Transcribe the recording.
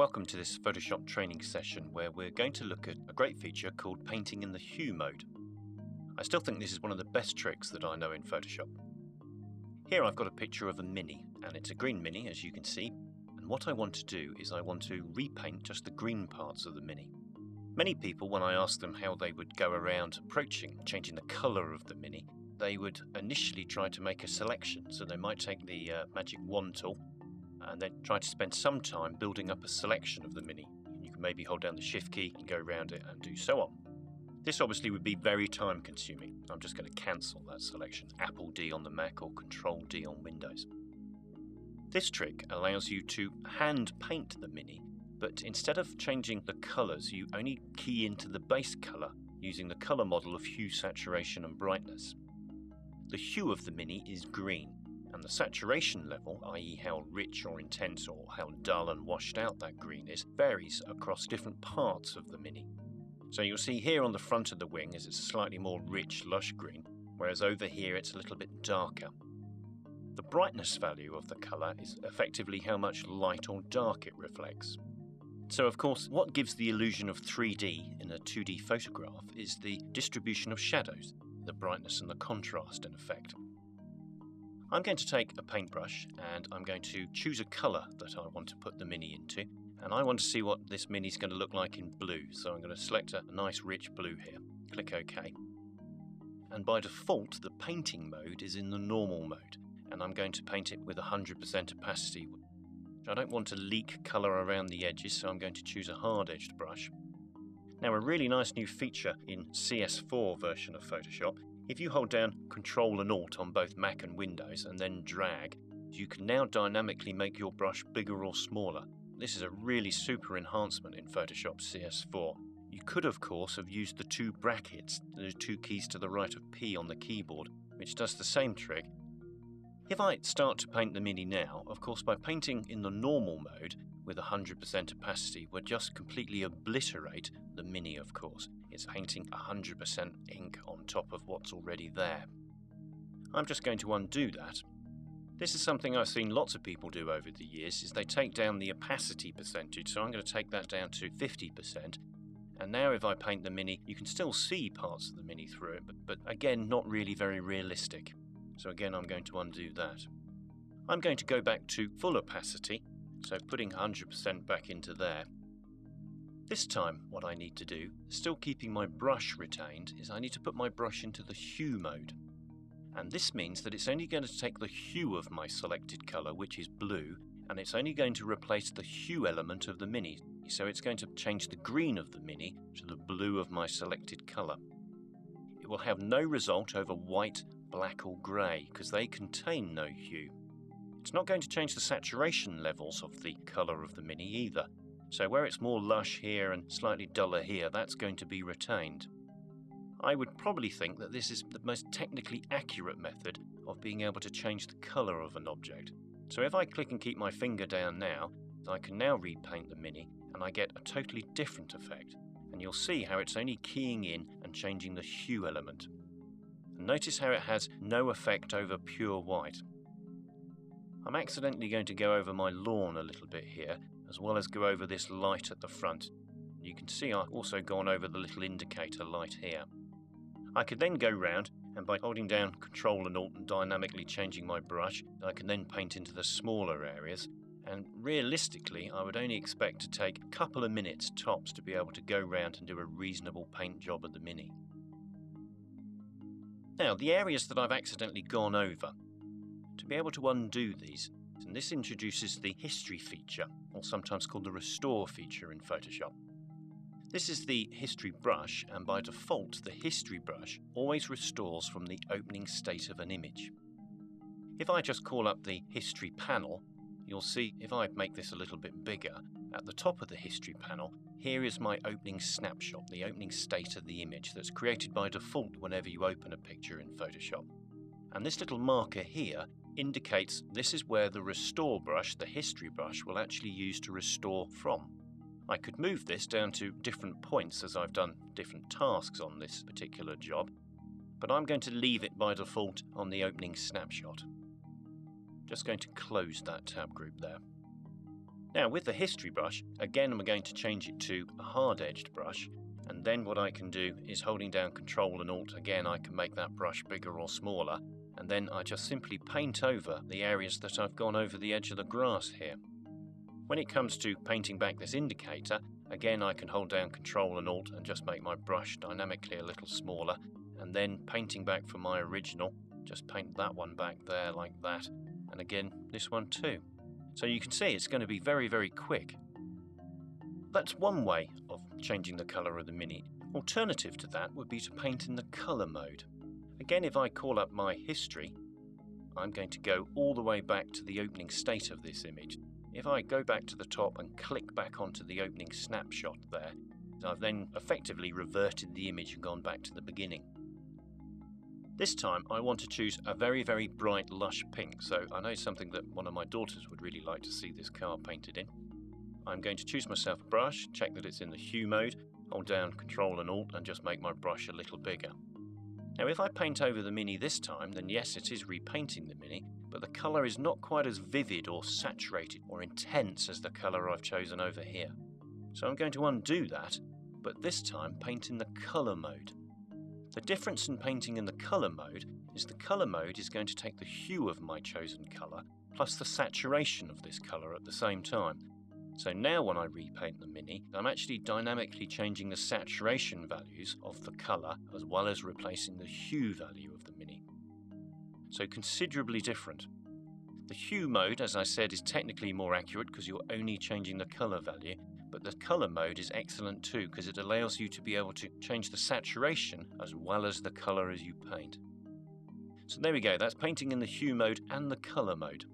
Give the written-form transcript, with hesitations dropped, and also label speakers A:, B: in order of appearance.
A: Welcome to this Photoshop training session where we're going to look at a great feature called painting in the hue mode. I still think this is one of the best tricks that I know in Photoshop. Here I've got a picture of a Mini, and it's a green Mini as you can see, and what I want to do is I want to repaint just the green parts of the Mini. Many people, when I ask them how they would go around changing the colour of the Mini, they would initially try to make a selection. So they might take the magic wand tool and then try to spend some time building up a selection of the Mini. You can maybe hold down the Shift key and go around it and do so on. This obviously would be very time consuming. I'm just going to cancel that selection, Apple D on the Mac or Control D on Windows. This trick allows you to hand paint the Mini, but instead of changing the colours, you only key into the base colour using the colour model of hue, saturation and brightness. The hue of the Mini is green, and the saturation level, i.e. how rich or intense or how dull and washed out that green is, varies across different parts of the Mini. So you'll see here on the front of the wing is it's a slightly more rich, lush green, whereas over here it's a little bit darker. The brightness value of the colour is effectively how much light or dark it reflects. So of course, what gives the illusion of 3D in a 2D photograph is the distribution of shadows, the brightness and the contrast in effect. I'm going to take a paintbrush and I'm going to choose a colour that I want to put the Mini into, and I want to see what this Mini is going to look like in blue, so I'm going to select a nice rich blue here, click OK. And by default the painting mode is in the normal mode, and I'm going to paint it with 100% opacity. I don't want to leak colour around the edges, so I'm going to choose a hard-edged brush. Now, a really nice new feature in CS4 version of Photoshop, if you hold down Control and Alt on both Mac and Windows and then drag, you can now dynamically make your brush bigger or smaller. This is a really super enhancement in Photoshop CS4. You could of course have used the two brackets, the two keys to the right of P on the keyboard, which does the same trick. If I start to paint the Mini now, of course by painting in the normal mode with 100% opacity, we'll just completely obliterate the Mini of course. It's painting 100% ink on top of what's already there. I'm just going to undo that. This is something I've seen lots of people do over the years, is they take down the opacity percentage, so I'm going to take that down to 50%. And now if I paint the Mini, you can still see parts of the Mini through it, but again, not really very realistic. So again, I'm going to undo that. I'm going to go back to full opacity, so putting 100% back into there. This time, what I need to do, still keeping my brush retained, is I need to put my brush into the hue mode. And this means that it's only going to take the hue of my selected colour, which is blue, and it's only going to replace the hue element of the Mini. So it's going to change the green of the Mini to the blue of my selected colour. It will have no result over white, black or grey, because they contain no hue. It's not going to change the saturation levels of the colour of the Mini either. So where it's more lush here and slightly duller here, that's going to be retained. I would probably think that this is the most technically accurate method of being able to change the colour of an object. So if I click and keep my finger down now, I can now repaint the Mini and I get a totally different effect. And you'll see how it's only keying in and changing the hue element. And notice how it has no effect over pure white. I'm accidentally going to go over my lawn a little bit here, as well as go over this light at the front. You can see I've also gone over the little indicator light here. I could then go round, and by holding down Control and Alt and dynamically changing my brush, I can then paint into the smaller areas, and realistically I would only expect to take a couple of minutes tops to be able to go round and do a reasonable paint job of the Mini. Now, the areas that I've accidentally gone over, to be able to undo these, and this introduces the history feature, or sometimes called the restore feature in Photoshop. This is the history brush, and by default the history brush always restores from the opening state of an image. If I just call up the history panel, you'll see if I make this a little bit bigger, at the top of the history panel, here is my opening snapshot, the opening state of the image that's created by default whenever you open a picture in Photoshop. And this little marker here indicates this is where the restore brush, the history brush, will actually use to restore from. I could move this down to different points as I've done different tasks on this particular job, but I'm going to leave it by default on the opening snapshot. Just going to close that tab group there. Now with the history brush, again I'm going to change it to a hard-edged brush, and then what I can do is holding down Control and Alt, again I can make that brush bigger or smaller, and then I just simply paint over the areas that I've gone over the edge of the grass here. When it comes to painting back this indicator, again I can hold down Control and Alt and just make my brush dynamically a little smaller, and then painting back from my original, just paint that one back there like that, and again this one too. So you can see it's going to be very, very quick. That's one way of changing the colour of the Mini. Alternative to that would be to paint in the colour mode. Again, if I call up my history, I'm going to go all the way back to the opening state of this image. If I go back to the top and click back onto the opening snapshot there, I've then effectively reverted the image and gone back to the beginning. This time I want to choose a very, very bright lush pink, so I know something that one of my daughters would really like to see this car painted in. I'm going to choose myself a brush, check that it's in the hue mode, hold down Control and Alt and just make my brush a little bigger. Now if I paint over the Mini this time, then yes, it is repainting the Mini, but the colour is not quite as vivid or saturated or intense as the colour I've chosen over here. So I'm going to undo that, but this time paint in the colour mode. The difference in painting in the colour mode is the colour mode is going to take the hue of my chosen colour plus the saturation of this colour at the same time. So now when I repaint the Mini, I'm actually dynamically changing the saturation values of the colour as well as replacing the hue value of the Mini. So considerably different. The hue mode, as I said, is technically more accurate because you're only changing the colour value, but the colour mode is excellent too because it allows you to be able to change the saturation as well as the colour as you paint. So there we go, that's painting in the hue mode and the colour mode.